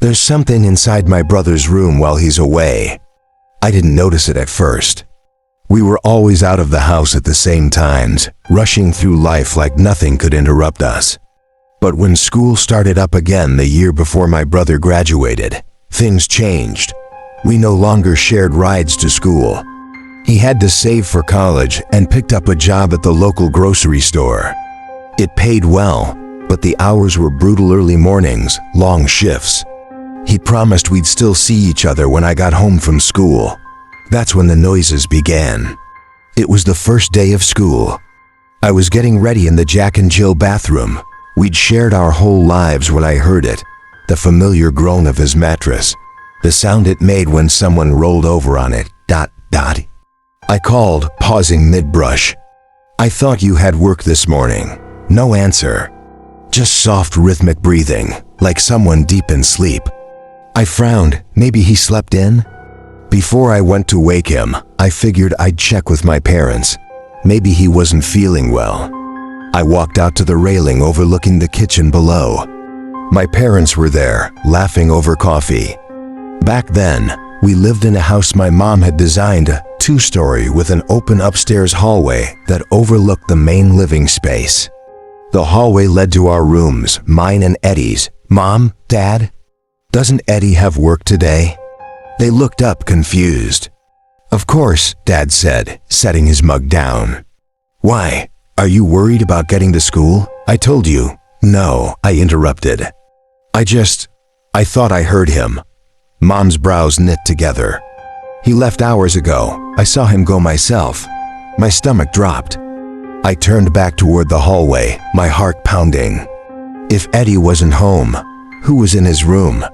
There's something inside my brother's room while he's away. I didn't notice it at first. We were always out of the house at the same times, rushing through life like nothing could interrupt us. But when school started up again the year before my brother graduated, things changed. We no longer shared rides to school. He had to save for college and picked up a job at the local grocery store. It paid well, but the hours were brutal: early mornings, long shifts. He promised we'd still see each other when I got home from school. That's when the noises began. It was the first day of school. I was getting ready in the Jack and Jill bathroom. We'd shared our whole lives when I heard it, the familiar groan of his mattress, the sound it made when someone rolled over on it, ... I called, pausing mid-brush. "I thought you had work this morning." No answer. Just soft rhythmic breathing, like someone deep in sleep. I frowned. Maybe he slept in? Before I went to wake him, I figured I'd check with my parents. Maybe he wasn't feeling well. I walked out to the railing overlooking the kitchen below. My parents were there, laughing over coffee. Back then, we lived in a house my mom had designed, a two-story with an open upstairs hallway that overlooked the main living space. The hallway led to our rooms, mine and Eddie's. "Mom, Dad, doesn't Eddie have work today?" They looked up, confused. "Of course," Dad said, setting his mug down. "Why? Are you worried about getting to school? I told you." "No," I interrupted. I thought I heard him." Mom's brows knit together. "He left hours ago. I saw him go myself." My stomach dropped. I turned back toward the hallway, my heart pounding. If Eddie wasn't home, who was in his room?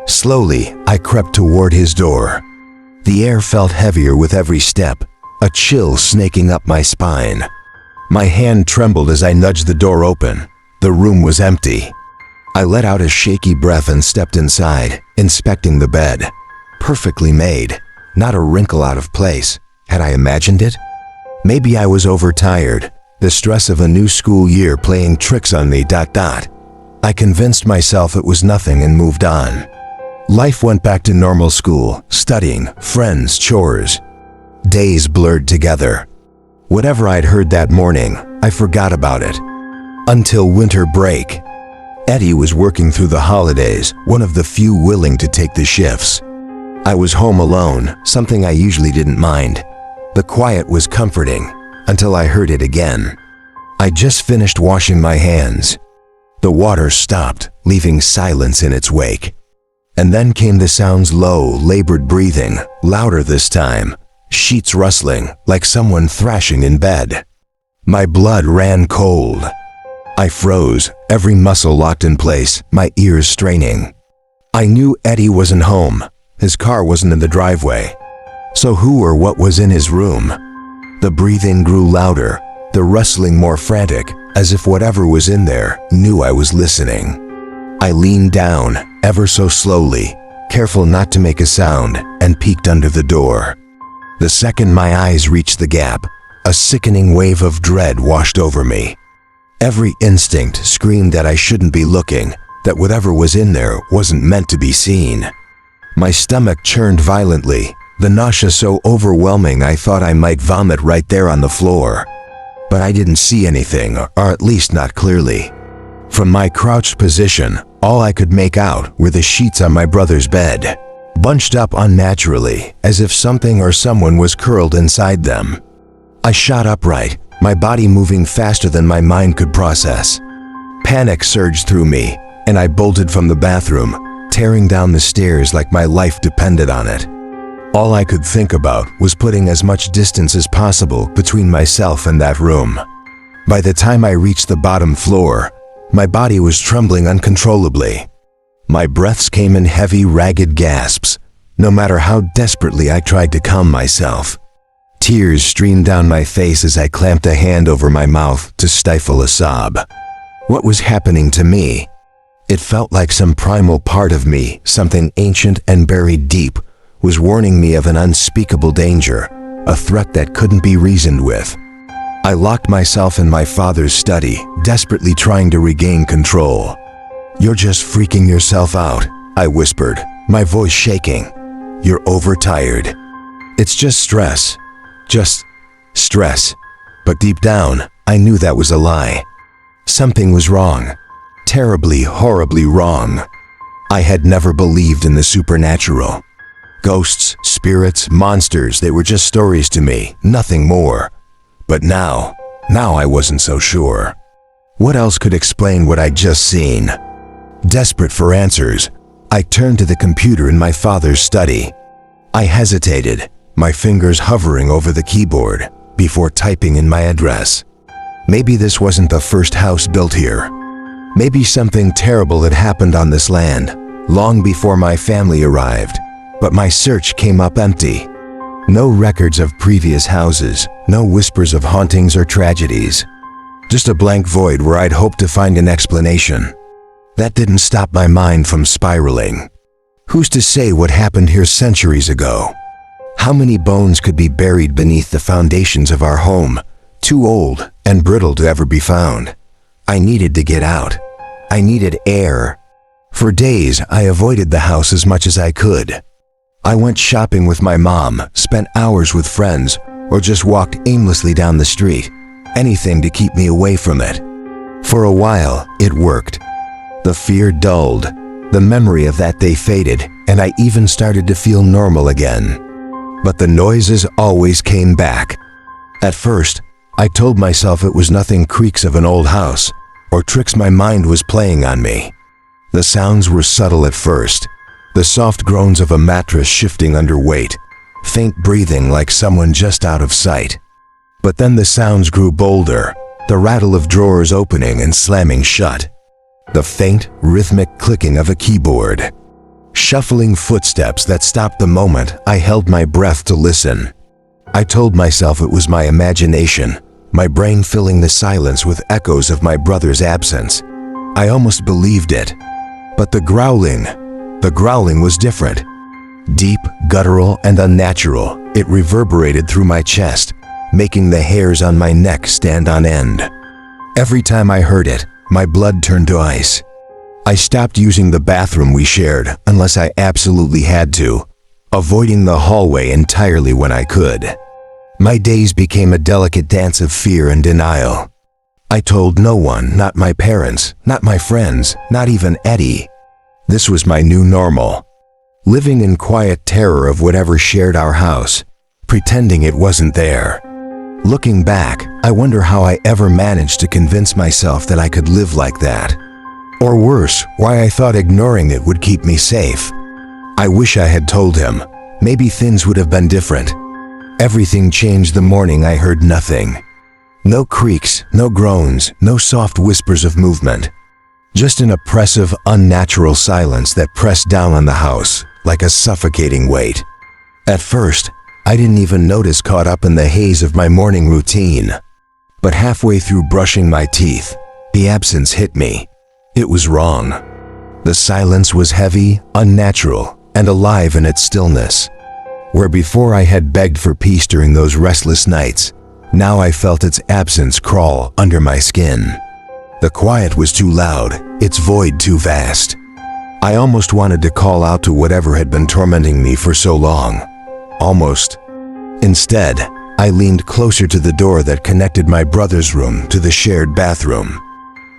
Slowly, I crept toward his door. The air felt heavier with every step, a chill snaking up my spine. My hand trembled as I nudged the door open. The room was empty. I let out a shaky breath and stepped inside, inspecting the bed. Perfectly made, not a wrinkle out of place. Had I imagined it? Maybe I was overtired, the stress of a new school year playing tricks on me. I convinced myself it was nothing and moved on. Life went back to normal: school, studying, friends, chores. Days blurred together. Whatever I'd heard that morning, I forgot about it. Until winter break. Eddie was working through the holidays, one of the few willing to take the shifts. I was home alone, something I usually didn't mind. The quiet was comforting, until I heard it again. I just finished washing my hands. The water stopped, leaving silence in its wake. And then came the sounds: low, labored breathing, louder this time, sheets rustling, like someone thrashing in bed. My blood ran cold. I froze, every muscle locked in place, my ears straining. I knew Eddie wasn't home. His car wasn't in the driveway. So who or what was in his room? The breathing grew louder, the rustling more frantic, as if whatever was in there knew I was listening. I leaned down, ever so slowly, careful not to make a sound, and peeked under the door. The second my eyes reached the gap, a sickening wave of dread washed over me. Every instinct screamed that I shouldn't be looking, that whatever was in there wasn't meant to be seen. My stomach churned violently, the nausea so overwhelming I thought I might vomit right there on the floor. But I didn't see anything, or at least not clearly. From my crouched position, all I could make out were the sheets on my brother's bed, bunched up unnaturally, as if something or someone was curled inside them. I shot upright, my body moving faster than my mind could process. Panic surged through me, and I bolted from the bathroom, tearing down the stairs like my life depended on it. All I could think about was putting as much distance as possible between myself and that room. By the time I reached the bottom floor, my body was trembling uncontrollably. My breaths came in heavy, ragged gasps, no matter how desperately I tried to calm myself. Tears streamed down my face as I clamped a hand over my mouth to stifle a sob. What was happening to me? It felt like some primal part of me, something ancient and buried deep, was warning me of an unspeakable danger, a threat that couldn't be reasoned with. I locked myself in my father's study, desperately trying to regain control. "You're just freaking yourself out," I whispered, my voice shaking. You're overtired. It's just stress. Just stress. But deep down, I knew that was a lie. Something was wrong. Terribly, horribly wrong. I had never believed in the supernatural. Ghosts, spirits, monsters, they were just stories to me, nothing more. But now I wasn't so sure. What else could explain what I'd just seen? Desperate for answers, I turned to the computer in my father's study. I hesitated, my fingers hovering over the keyboard, before typing in my address. Maybe this wasn't the first house built here. Maybe something terrible had happened on this land, long before my family arrived. But my search came up empty. No records of previous houses, no whispers of hauntings or tragedies. Just a blank void where I'd hoped to find an explanation. That didn't stop my mind from spiraling. Who's to say what happened here centuries ago? How many bones could be buried beneath the foundations of our home, too old and brittle to ever be found? I needed to get out. I needed air. For days, I avoided the house as much as I could. I went shopping with my mom, spent hours with friends, or just walked aimlessly down the street. Anything to keep me away from it. For a while, it worked. The fear dulled, the memory of that day faded, and I even started to feel normal again. But the noises always came back. At first, I told myself it was nothing creaks of an old house, or tricks my mind was playing on me. The sounds were subtle at first. The soft groans of a mattress shifting under weight, faint breathing like someone just out of sight. But then the sounds grew bolder, the rattle of drawers opening and slamming shut, the faint, rhythmic clicking of a keyboard, shuffling footsteps that stopped the moment I held my breath to listen. I told myself it was my imagination, my brain filling the silence with echoes of my brother's absence. I almost believed it. But the growling was different. Deep, guttural, and unnatural, it reverberated through my chest, making the hairs on my neck stand on end. Every time I heard it, my blood turned to ice. I stopped using the bathroom we shared unless I absolutely had to, avoiding the hallway entirely when I could. My days became a delicate dance of fear and denial. I told no one, not my parents, not my friends, not even Eddie. This was my new normal. Living in quiet terror of whatever shared our house, pretending it wasn't there. Looking back, I wonder how I ever managed to convince myself that I could live like that. Or worse, why I thought ignoring it would keep me safe. I wish I had told him. Maybe things would have been different. Everything changed the morning I heard nothing. No creaks, no groans, no soft whispers of movement. Just an oppressive, unnatural silence that pressed down on the house, like a suffocating weight. At first, I didn't even notice, caught up in the haze of my morning routine. But halfway through brushing my teeth, the absence hit me. It was wrong. The silence was heavy, unnatural, and alive in its stillness. Where before I had begged for peace during those restless nights, now I felt its absence crawl under my skin. The quiet was too loud, its void too vast. I almost wanted to call out to whatever had been tormenting me for so long. Almost. Instead, I leaned closer to the door that connected my brother's room to the shared bathroom.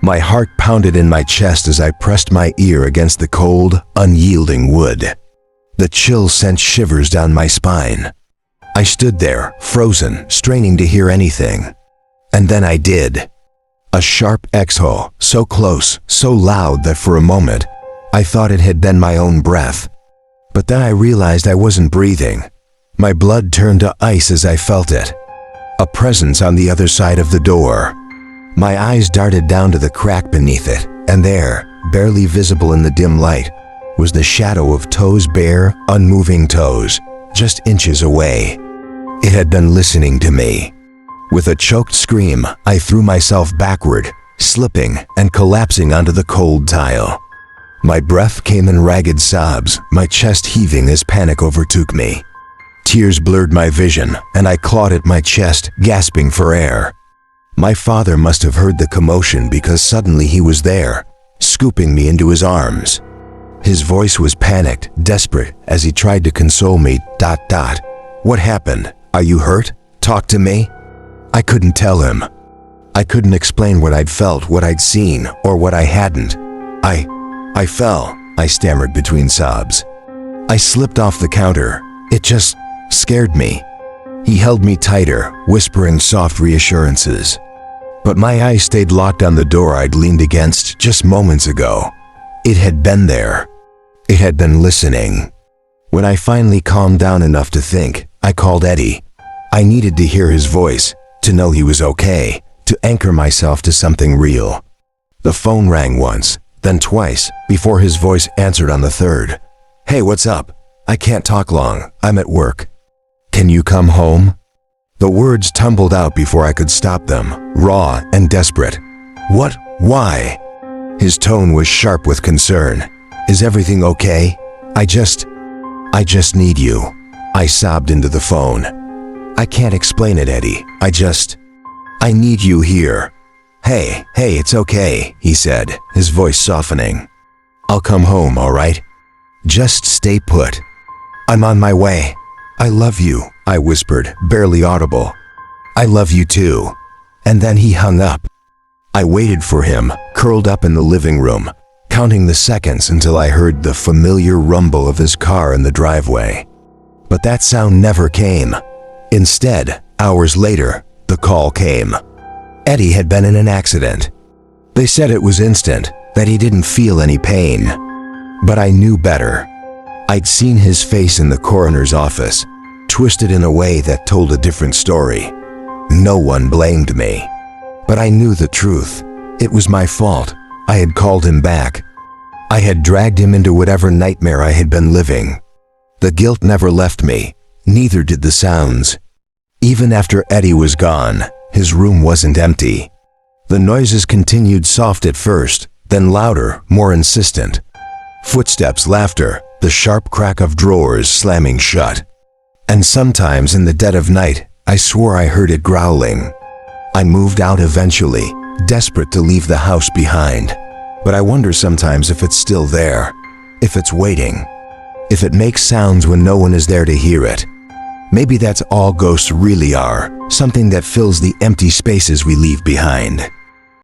My heart pounded in my chest as I pressed my ear against the cold, unyielding wood. The chill sent shivers down my spine. I stood there, frozen, straining to hear anything. And then I did. A sharp exhale, so close, so loud that for a moment, I thought it had been my own breath. But then I realized I wasn't breathing. My blood turned to ice as I felt it. A presence on the other side of the door. My eyes darted down to the crack beneath it, and there, barely visible in the dim light, was the shadow of toes, bare, unmoving toes, just inches away. It had been listening to me. With a choked scream, I threw myself backward, slipping and collapsing onto the cold tile. My breath came in ragged sobs, my chest heaving as panic overtook me. Tears blurred my vision, and I clawed at my chest, gasping for air. My father must have heard the commotion because suddenly he was there, scooping me into his arms. His voice was panicked, desperate, as he tried to console me. What happened? Are you hurt? Talk to me? I couldn't tell him. I couldn't explain what I'd felt, what I'd seen, or what I hadn't. I fell, I stammered between sobs. I slipped off the counter. It just scared me. He held me tighter, whispering soft reassurances. But my eyes stayed locked on the door I'd leaned against just moments ago. It had been there. It had been listening. When I finally calmed down enough to think, I called Eddie. I needed to hear his voice, to know he was okay, to anchor myself to something real. The phone rang once, then twice, before his voice answered on the third. Hey, what's up? I can't talk long. I'm at work. Can you come home? The words tumbled out before I could stop them, raw and desperate. What? Why? His tone was sharp with concern. Is everything okay? I just need you. I sobbed into the phone. I can't explain it, Eddie. I need you here. Hey, it's okay, he said, his voice softening. I'll come home, all right? Just stay put. I'm on my way. I love you, I whispered, barely audible. I love you too. And then he hung up. I waited for him, curled up in the living room, counting the seconds until I heard the familiar rumble of his car in the driveway. But that sound never came. Instead, hours later, the call came. Eddie had been in an accident. They said it was instant, that he didn't feel any pain. But I knew better. I'd seen his face in the coroner's office, twisted in a way that told a different story. No one blamed me. But I knew the truth. It was my fault. I had called him back. I had dragged him into whatever nightmare I had been living. The guilt never left me, neither did the sounds. Even after Eddie was gone, his room wasn't empty. The noises continued soft at first, then louder, more insistent. Footsteps, laughter, the sharp crack of drawers slamming shut. And sometimes in the dead of night, I swore I heard it growling. I moved out eventually, desperate to leave the house behind. But I wonder sometimes if it's still there, if it's waiting, if it makes sounds when no one is there to hear it. Maybe that's all ghosts really are, something that fills the empty spaces we leave behind.